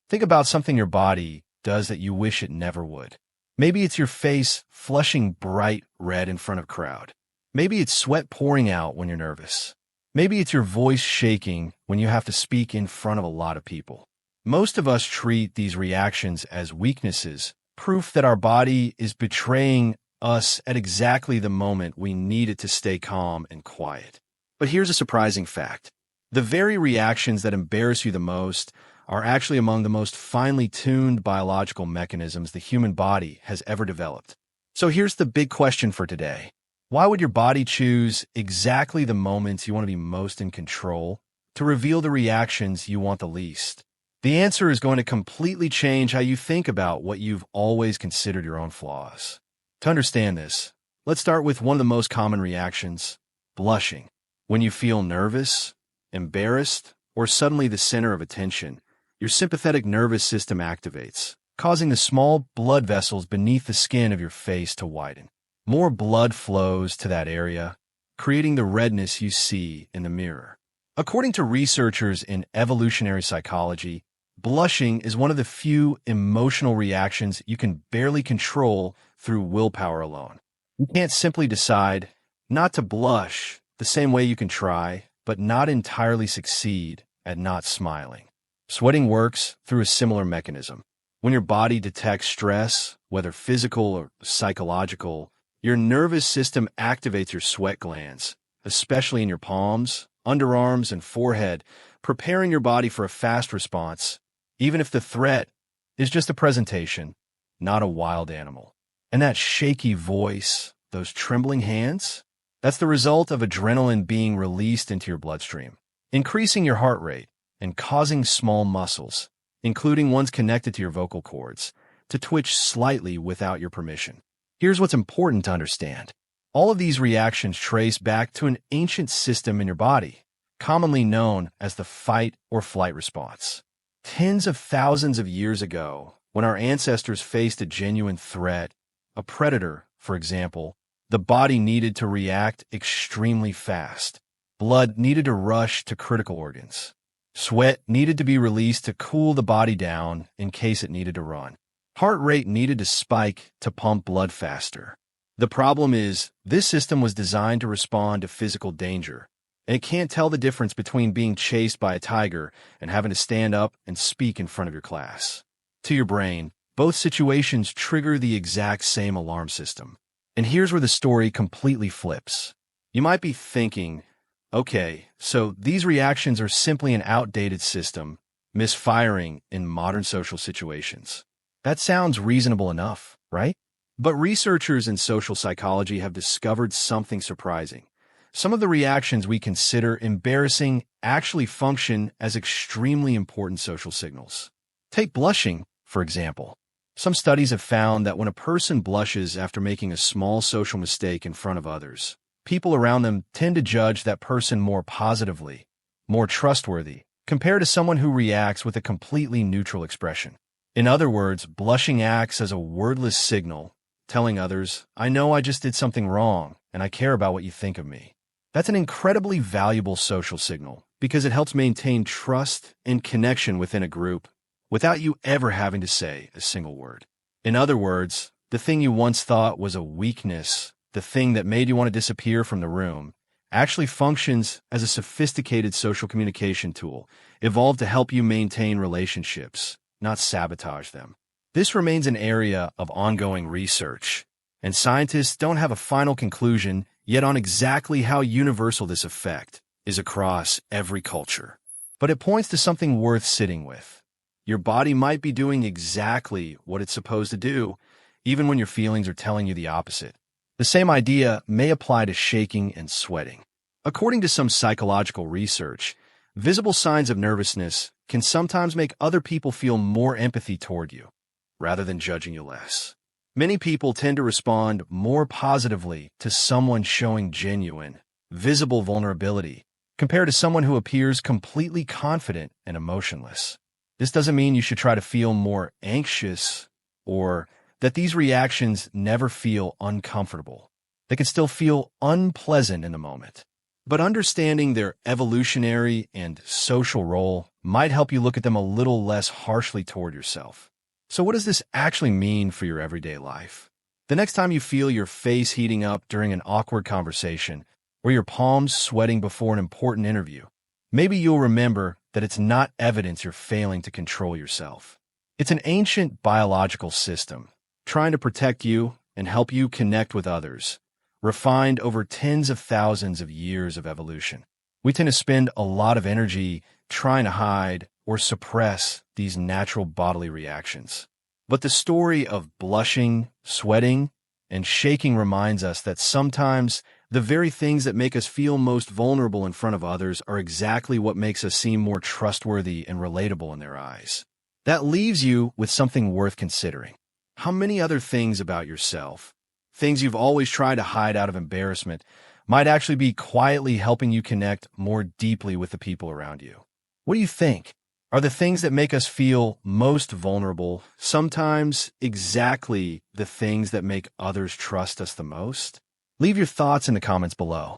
Think about something your body does that you wish it never would. Maybe it's your face flushing bright red in front of a crowd. Maybe it's sweat pouring out when you're nervous. Maybe it's your voice shaking when you have to speak in front of a lot of people. Most of us treat these reactions as weaknesses, proof that our body is betraying us at exactly the moment we need it to stay calm and quiet. But here's a surprising fact. The very reactions that embarrass you the most are actually among the most finely tuned biological mechanisms the human body has ever developed. So here's the big question for today. Why would your body choose exactly the moments you want to be most in control to reveal the reactions you want the least? The answer is going to completely change how you think about what you've always considered your own flaws. To understand this, let's start with one of the most common reactions, blushing. When you feel nervous, embarrassed, or suddenly the center of attention, your sympathetic nervous system activates, causing the small blood vessels beneath the skin of your face to widen. More blood flows to that area, creating the redness you see in the mirror. According to researchers in evolutionary psychology, blushing is one of the few emotional reactions you can barely control through willpower alone. You can't simply decide not to blush the same way you can try, but not entirely succeed at not smiling. Sweating works through a similar mechanism. When your body detects stress, whether physical or psychological, your nervous system activates your sweat glands, especially in your palms, underarms, and forehead, preparing your body for a fast response, even if the threat is just a presentation, not a wild animal. And that shaky voice, those trembling hands, that's the result of adrenaline being released into your bloodstream, increasing your heart rate and causing small muscles, including ones connected to your vocal cords, to twitch slightly without your permission. Here's what's important to understand. All of these reactions trace back to an ancient system in your body, commonly known as the fight or flight response. Tens of thousands of years ago, when our ancestors faced a genuine threat, a predator, for example, the body needed to react extremely fast. Blood needed to rush to critical organs. Sweat needed to be released to cool the body down in case it needed to run. Heart rate needed to spike to pump blood faster. The problem is, this system was designed to respond to physical danger, and it can't tell the difference between being chased by a tiger and having to stand up and speak in front of your class. To your brain, both situations trigger the exact same alarm system. And here's where the story completely flips. You might be thinking, okay, so these reactions are simply an outdated system, misfiring in modern social situations. That sounds reasonable enough, right? But researchers in social psychology have discovered something surprising. Some of the reactions we consider embarrassing actually function as extremely important social signals. Take blushing, for example. Some studies have found that when a person blushes after making a small social mistake in front of others, people around them tend to judge that person more positively, more trustworthy, compared to someone who reacts with a completely neutral expression. In other words, blushing acts as a wordless signal, telling others, I know I just did something wrong, and I care about what you think of me. That's an incredibly valuable social signal because it helps maintain trust and connection within a group without you ever having to say a single word. In other words, the thing you once thought was a weakness, the thing that made you want to disappear from the room, actually functions as a sophisticated social communication tool, evolved to help you maintain relationships, not sabotage them. This remains an area of ongoing research, and scientists don't have a final conclusion yet on exactly how universal this effect is across every culture. But it points to something worth sitting with. Your body might be doing exactly what it's supposed to do, even when your feelings are telling you the opposite. The same idea may apply to shaking and sweating. According to some psychological research, visible signs of nervousness can sometimes make other people feel more empathy toward you, rather than judging you less. Many people tend to respond more positively to someone showing genuine, visible vulnerability compared to someone who appears completely confident and emotionless. This doesn't mean you should try to feel more anxious or that these reactions never feel uncomfortable. They can still feel unpleasant in the moment. But understanding their evolutionary and social role might help you look at them a little less harshly toward yourself. So what does this actually mean for your everyday life? The next time you feel your face heating up during an awkward conversation or your palms sweating before an important interview, maybe you'll remember that it's not evidence you're failing to control yourself. It's an ancient biological system trying to protect you and help you connect with others, refined over tens of thousands of years of evolution. We tend to spend a lot of energy trying to hide or suppress these natural bodily reactions. But the story of blushing, sweating, and shaking reminds us that sometimes the very things that make us feel most vulnerable in front of others are exactly what makes us seem more trustworthy and relatable in their eyes. That leaves you with something worth considering. How many other things about yourself, things you've always tried to hide out of embarrassment, might actually be quietly helping you connect more deeply with the people around you? What do you think? Are the things that make us feel most vulnerable sometimes exactly the things that make others trust us the most? Leave your thoughts in the comments below.